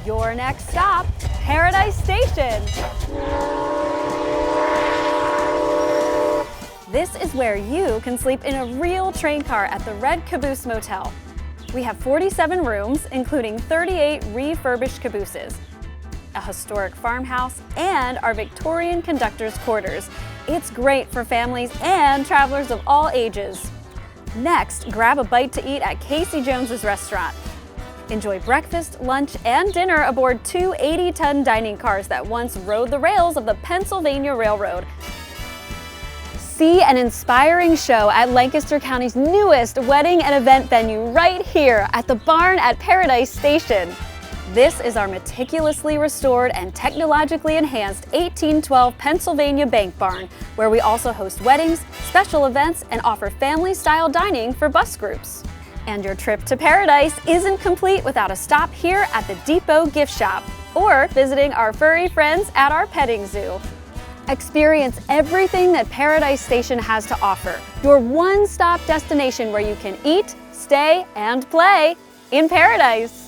Your next stop, Paradise Station. This is where you can sleep in a real train car at the Red Caboose Motel. We have 47 rooms, including 38 refurbished cabooses, a historic farmhouse, and our Victorian Conductor's quarters. It's great for families and travelers of all ages. Next, grab a bite to eat at Casey Jones's restaurant. Enjoy breakfast, lunch, and dinner aboard two 80-ton dining cars that once rode the rails of the Pennsylvania Railroad. See an inspiring show at Lancaster County's newest wedding and event venue right here at the barn at Paradise Station. This is our meticulously restored and technologically enhanced 1812 Pennsylvania bank barn, where we also host weddings, special events, and offer family-style dining for bus groups. And your trip to Paradise isn't complete without a stop here at the Depot gift shop or visiting our furry friends at our petting zoo. Experience everything that Paradise Station has to offer. Your one-stop destination where you can eat, stay, and play in paradise.